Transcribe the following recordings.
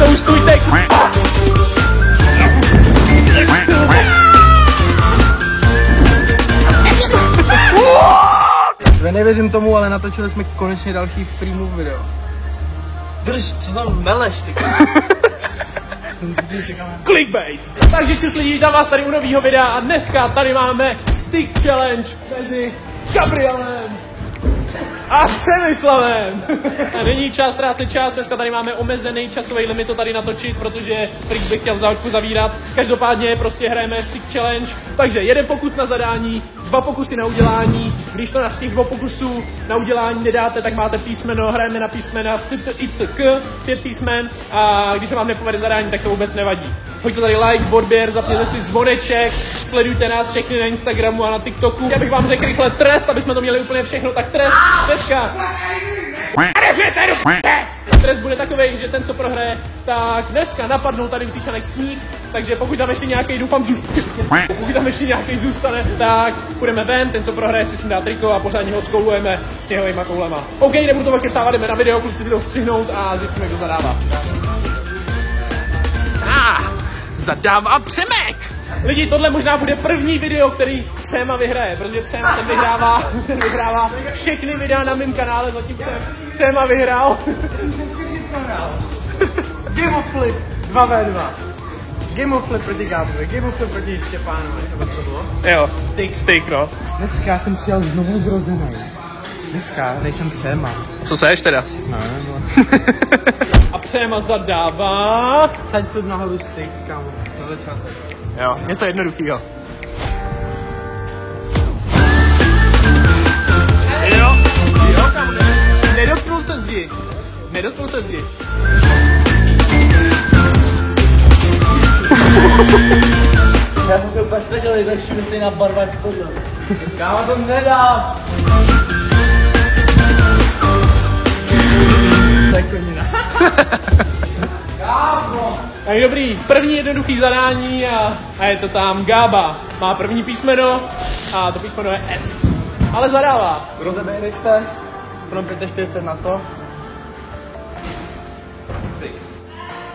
Boostujte. Já nevěřím tomu, ale natočili jsme konečně další free move video. Drž, co tam meleš, ty? Clickbait. Takže čus lidi, vítám vás tady u nového videa a dneska tady máme stick challenge mezi Gabrielem a Přemyslavem. Není čas ztrácet čas, dneska tady máme omezený časový limit to tady natočit, protože Frix by chtěl závodku zavírat. Každopádně prostě hrajeme stick challenge, takže jeden pokus na zadání, 2 pokusy na udělání. Když to z těch 2 pokusů na udělání nedáte, tak máte písmeno, hrajeme na písmena S, T, I, C, K, 5 písmen a když se vám nepovede zadání, tak to vůbec nevadí. Hoďte tady like, odběr, zapněte si zvoneček, sledujte nás všechny na Instagramu a na TikToku. Já bych vám řekl rychle trest, aby jsme to měli úplně všechno, tak trest dneska. Trest bude takový, že ten, co prohraje, tak dneska napadnou tady v Říčanech sníh, takže pokud tam ještě nějaký, doufám, pokud tam ještě nějaký zůstane, tak půjdeme ven, ten, co prohraje, si sundá triko a pořádně ho skoulujeme sněhovýma koulema. OK, nebudu to vykecávat, jdeme na video, kluci si jdou střihnout a zjistíme, kdo zadává. Zadává Přemek! Lidi, tohle možná bude první video, který Přema vyhraje, protože Přema ten vyhrává všechny videa na mém kanále, zatímco Přema vyhrál. Game of Flip 2v2. Game of Flip proti Gábovi, Game of Flip proti Štěpánovi, nebo co bylo? Jo, steak, no. Dneska jsem přijel znovu zrozený. Dneska nejsem Přema. Co seš teda? No, nebo... A Přema zadává... Side flip nahoru steak, kámo, na začátek. Jo, něco jednoduchýho. Jo, kámo, nedotknul se zdi. Já jsem se úplně strašil, že všude stejná barva jak tohle. Kámo, to nedá! To je konina. Kámo! Tak dobrý, první jednoduchý zadání a je to tam Gába. Má první písmeno a to písmeno je S. Ale zadává. Rozebejdeš se, from 540 na to. Stick.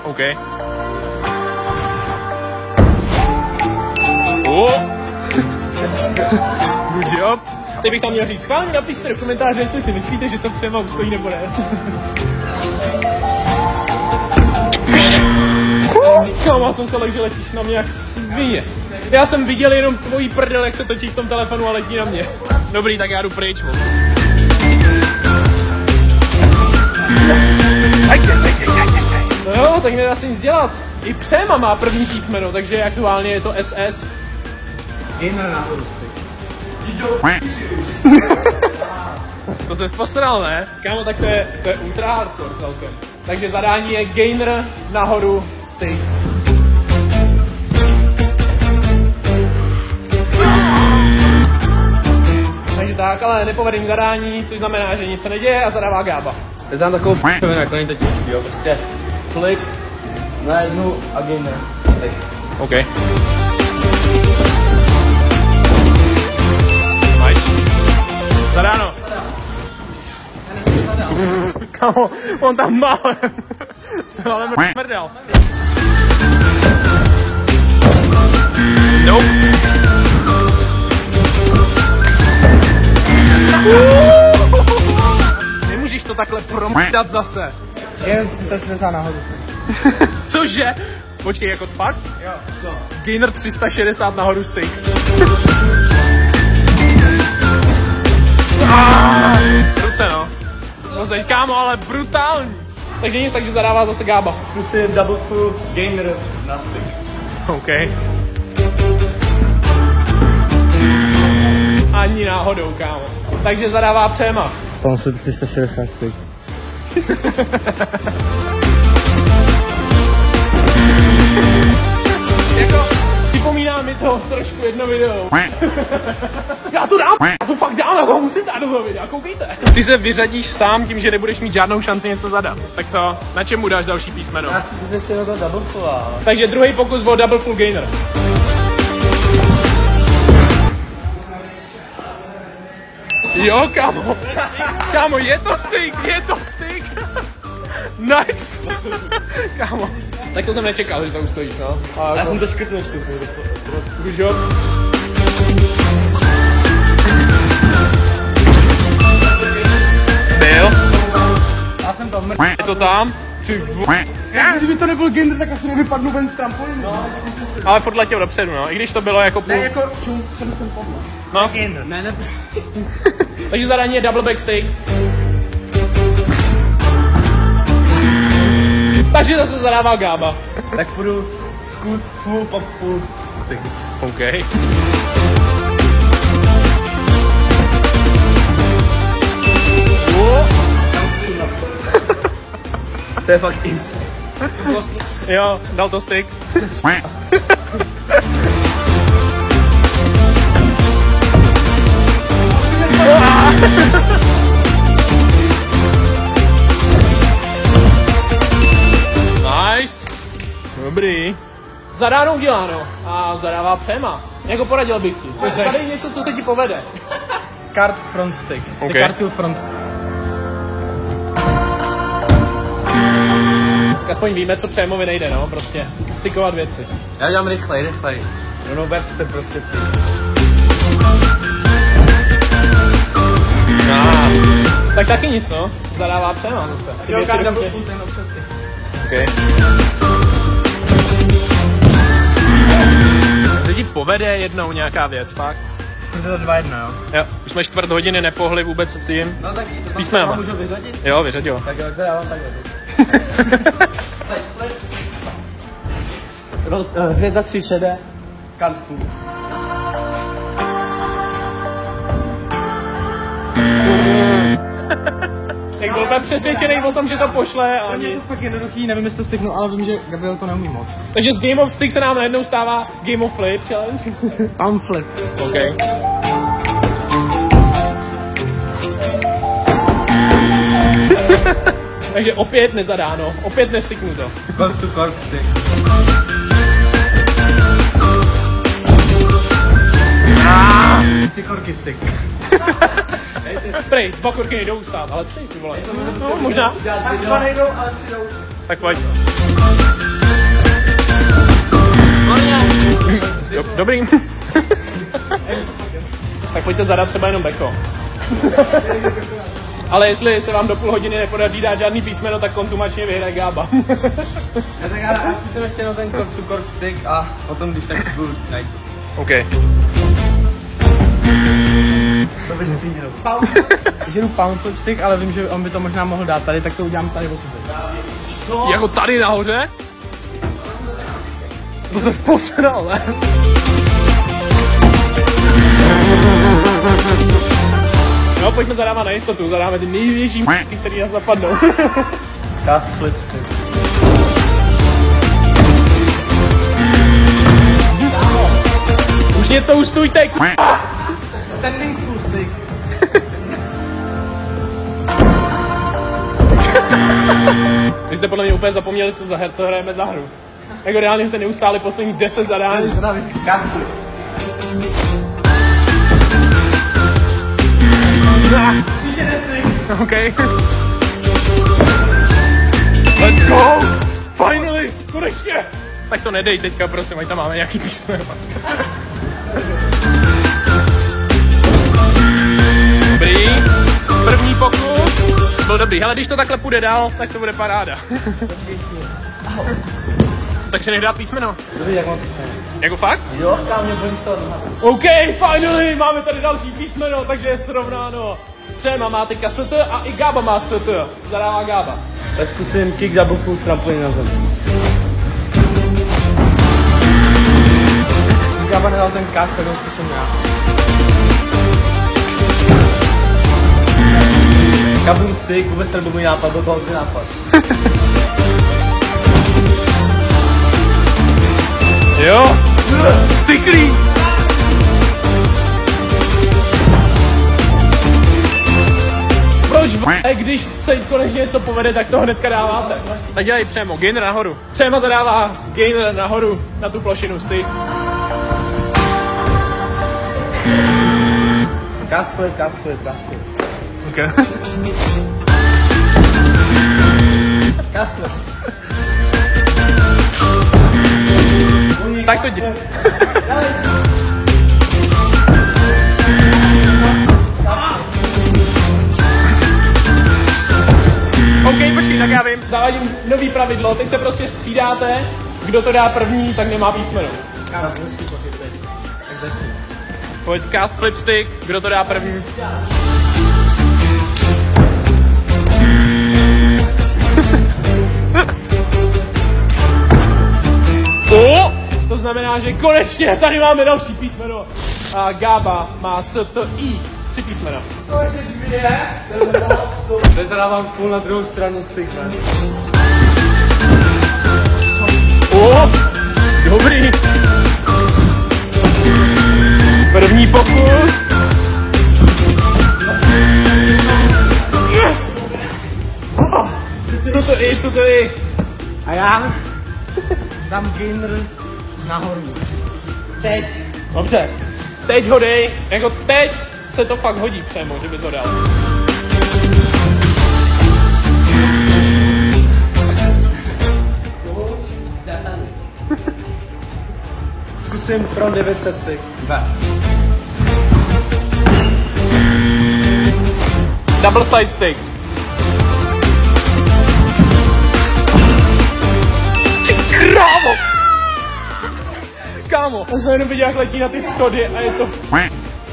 OK. Good job. Teď bych tam měl říct, schválně napište do komentáře, jestli si myslíte, že to Přema ustojí nebo ne. Kámo, jsem se lek, že letíš na mě jak svině. Já jsem viděl jenom tvojí prdel, jak se točí v tom telefonu a letí na mě. Dobrý, tak já jdu pryč. No jo, tak nedá se nic dělat. I Přema má první písmeno, takže aktuálně je to SS. Gainer nahoru stick. To jsi posral, ne? Kámo, tak to je ultra hardcore celkem. Takže zadání je gainer nahoru stick. Takže tak, ale nepovedený zadání, což znamená, že nic se neděje a zadává Gába. Já znám takovou p***vinu, jako není to těžký, jo, prostě flip na jednu a gainer stick. OK. Máš? Zadáno. Kámo, on tam málem. Se málem mrdal. Nope. Nemůžeš to takhle promrdat zase. Jen 360 nahoru. Cože? Počkej, jako fakt? Jo, co? Gainer 360 nahoru stick. Ruce, no. No zeď, kámo, ale brutální. Takže nic, takže zadává zase Gába. Zkusím double full gainer na stick. OK. Ani náhodou, kámo. Takže zadává Přema. Tam jsou 360 stick. Jako, připomíná mi to trošku jedno video. Já to fakt dám, já to musím dát do toho videa, koukejte. Ty se vyřadíš sám tím, že nebudeš mít žádnou šanci něco zadat. Tak co, na čem mu dáš další písmeno? Já chci zkusit ještě do toho double full, ale... Takže druhý pokus byl double full gainer. Jo, kámo. Kámo, je to stick. Nice! Kámo. Tak to jsem nečekal, že to ustojíš, no. A Já jsem to škrtnul ještě. Good job. Byl. Já jsem to Je to tam? Kdyby to nebyl gender, tak asi nevypadnu ven z trampolínu. No. Ale furt letěl dopředu, no. I když to bylo jako půl... Ne, jako čum, jsem podle. No. Gender. Ne. Takže zadání je double back stick. Takže zase zadává Gába. Tak půjdu scoot, full, pop, full stick. OK. To je fakt insane. Jo, dal to stick. Nice. Dobrý. Zadáno uděláno. A zadává Přema. Jako poradil bych ti. Tady je něco, co se ti povede. Card front stick. Okay. Card front. Aspoň víme, co Přemovi nejde, no, prostě. Stickovat věci. Já dělám rychlej. No, webster prostě stick. Tak taky nic, no. Zadává Přema zase. Ty věci jdou tě. Okay. Se ti povede jednou nějaká věc, fakt? To je 2-1, jo? Jo, už jsme 4 hodiny nepohli vůbec s tím. No tak písmenama. Můžu vyřadit? Jo, vyřadil. Tak jo, zadávám takhle. Hvězda 3 šedé. Card full. Jak byl úplně přesvědčený o tom, že to pošle a Je to fakt jednoduchý, nevím, jestli to sticknu, ale vím, že Gabriel to neumí moc. Takže z Game of Stick se nám najednou stává Game of Flip challenge. Palm flip. OK. Takže opět nezadáno, opět nestiknu to. Cork to cork stick. Tři korky stick. Prej, 2 korky nejdou ustát, ale 3, ty vole. No, možná. Tak 2 nejdou, ale 3 jdou. Tak pojď. Dobrý. Tak pojďte zadat třeba jenom beko. Ale jestli se vám do půl hodiny nepodaří dát žádný písmeno, tak kontumačně vyhraje Gába. Tak já zkusím ještě na ten cork to cork stick a potom, když tak budu najít. OK. To vystřídil. Jdu pound flip stick, ale vím, že on by to možná mohl dát tady, tak to udělám tady o Jako tady nahoře? To jsem posral, ne? No, pojďme zadávat na jistotu, zadáme ty největší m***y, který nás napadnou. Cast flip stick. Už něco ustůjte, k***a! Standing full stick. Vy jste podle mě úplně zapomněli, co hrajeme za hru. Jako reálně jste neustáli posledních 10 zadání. Cast flip. OK. Let's go! Finally! Konečně! Tak to nedej teďka, prosím, ať tam máme nějaký písmeno. Dobrý. První pokus. Byl dobrý. Hele, když to takhle půjde dál, tak to bude paráda. Tak se nech dát písmeno. Dobrý, jak mám písmeno? Jako fakt? Jo, sám mě bolí z toho doma. OK, finally! Máme tady další písmeno, takže je srovnáno. Přema má teďka ST a i Gába má ST. Zadává Gába. Tak zkusím kick double full trampolin na zem. Gába nedal ten cut, tak ho zkusím já. Kaboom stick, vůbec to byl můj nápad, byl to hodně nápad. Jo? Stiklý! Proč když se konečně něco povede, tak to hnedka dáváte? Tak dělej Přemo, gainer nahoru. Přema zadává gainer nahoru na tu plošinu stick. Cast flip. Okay. Jasně. Tak to dělá. OK, počkej, tak já vím. Zavádím nový pravidlo, teď se prostě střídáte. Kdo to dá první, tak nemá písmeno. Pojď cast flipstick, kdo to dá první. To znamená, že konečně tady máme další písmeno. A Gába má S-T-I. 3 písmena. Co je 2? Teď zadávám full na druhou stranu styk, ne? Dobrý. První pokus. Yes! Co to je? A já dám gainer nahoru. Teď. Dobře. Teď ho dej, jako teď se to fakt hodí přemo, že bys ho dal. Zkusím front 900 styk. Double side stick. Ty krávo! Kámo, už jsem jenom viděl, jak letí na ty schody a je to...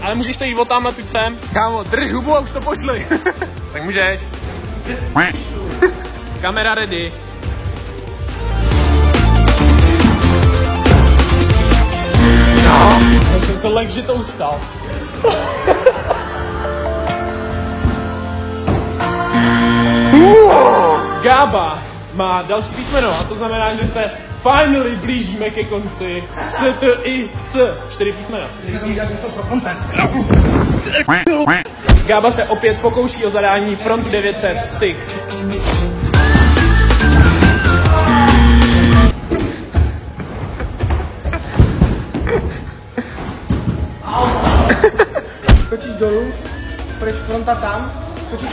Ale můžeš to jít od tamhle tu sem. Kámo, drž hubu a už to pošli. Tak můžeš. Kamera ready. No, jsem se lek, že to ustal. Gába má další písmeno a to znamená, že se finally blížíme ke konci. S-T-I-C. 4 písmena. Můžeme dělat něco pro content. Gába se opět pokouší o zadání frontu 900 stick. Skočíš dolů, půjdeš fronta tam, skočíš...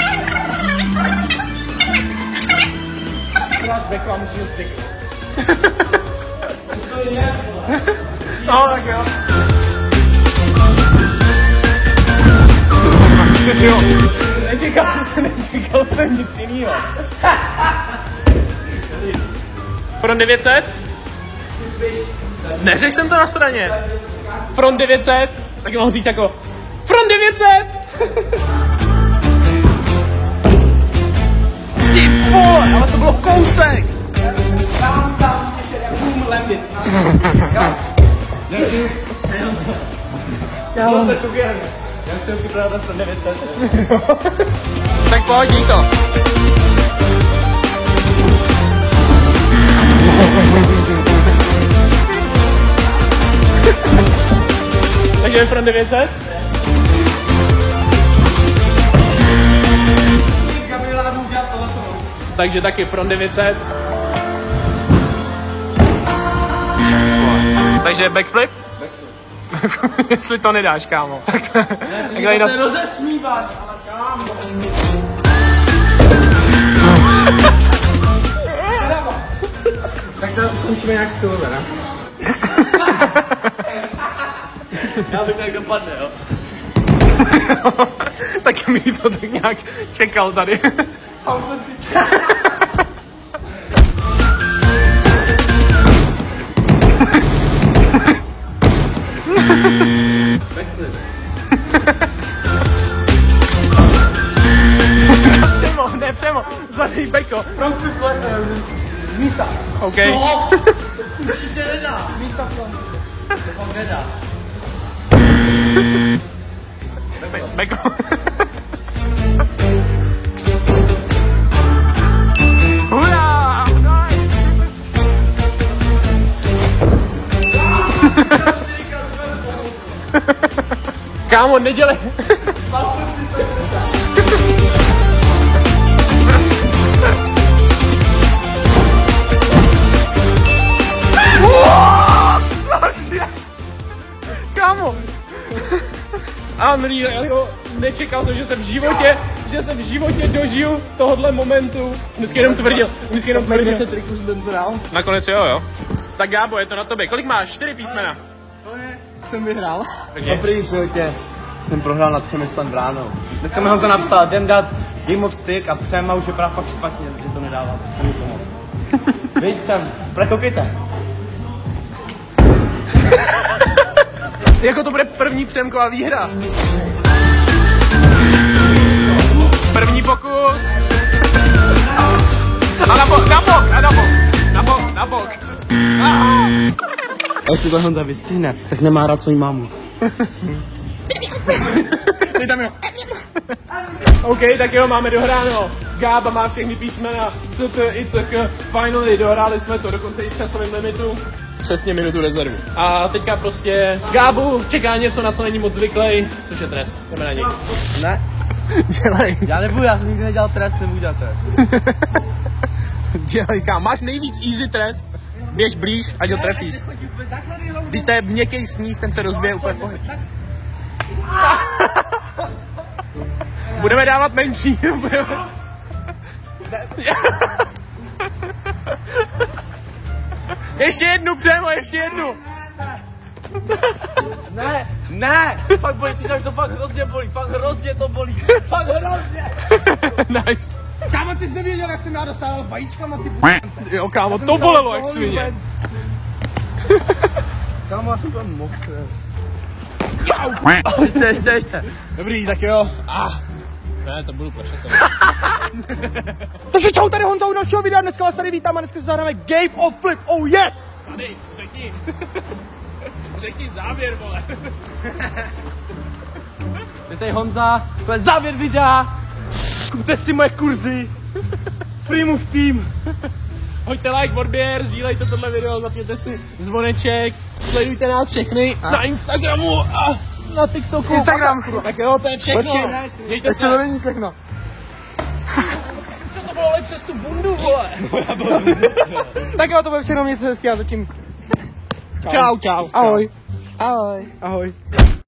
Máš beko a musíš ho styku. Co to je? No, tak jo. Nečekal jsem nic jinýho. Front 900? Neřekl jsem to na straně. Front 900? Tak mohu říct jako Front 900! Ty vole, ale to bylo kousek! Tam, ještě jak boom landed. Já jsem připravil na Front 900. Tak pojď, dík to. Takže je Front 900? Takže taky Front 900. Takže backflip? Backflip. Jestli to nedáš, kámo. Tak to... Ty se rozesmíváš, ale kámo. Tak to končíme nějak z toho, ne? Já bych tak dopadne, jo. Tak mi to tak nějak čekal tady. Přemo, zadej beko. Z místa. OK. Co? To určitě nedá. Z místa frontu. To vám nedá. Beko. Hurá! Nice! Kámo, nedělej. Kámo! A Unreal, nečekal jsem, že se v životě dožiju tohohle momentu. Vždycky jenom tvrdil. 10 triků jsem to dal. Nakonec jo. Tak Gábo, je to na tobě. Kolik máš? 4 písmena. Jsem vyhrál. Dobrý životě. Jsem prohrál na Přemyslem bránou. Dneska mi ho to napsal, jdem dát Game of Stick a Přema už vypadá fakt špatně, takže to nedává, tak jsem mi pomohl. Víš, Přem, koukejte. Jako to bude první Přemková výhra. První pokus. A na bok. A jestli to Honza vystřihne, tak nemá rád svoji mámu. OK, tak jo, máme dohráno. Gába má všechny písmena, CT i CK. Finally, dohráli jsme to, dokonce i v časovém limitu. Přesně minutu rezervu. A teďka prostě Gábu čeká něco, na co není moc zvyklý, což je trest. Jdeme na něj. Ne. Dělej. Já nebudu, já jsem nikdy nedělal trest, nebudu dělat trest. Dělej, kámo. Máš nejvíc easy trest. Běž blíž, ať ho trefíš. Víte, měkký sníh, ten se rozbije úplně v pohyb. Budeme dávat menší. Ještě jednu, Přemo, ještě jednu. Ne, fakt bolí, ty to fakt hrozně bolí, fakt hrozně to bolí, fakt hrozně. Nice. Kámo, ty jsi nevěděl, jak jsem já dostával vajíčkama, ty Jo, kámo, to bolelo jak svině. Kámo, já jsem to mokrý. Ještě. Dobrý, tak jo. Ne, to budu plašet. Takže čau, tady Honza u dalšího videa, dneska vás tady vítám a dneska se zahráme Game of Flip, oh yes! Tady, řekni závěr, vole. Je tady Honza, to je závěr videa. Kupte si moje kurzy. Free Move Team. Hoďte like, odběr, sdílejte tohle video, zapněte si zvoneček, sledujte nás všechny na Instagramu a na TikToku. Instagram. Tak jo, to je všechno. Mějte se. to není všechno. Co to bylo přes tu bundu, vole? Tak jo, to bude všechno, mějte se hezky a zatím. Čau. Ahoj. Ahoj.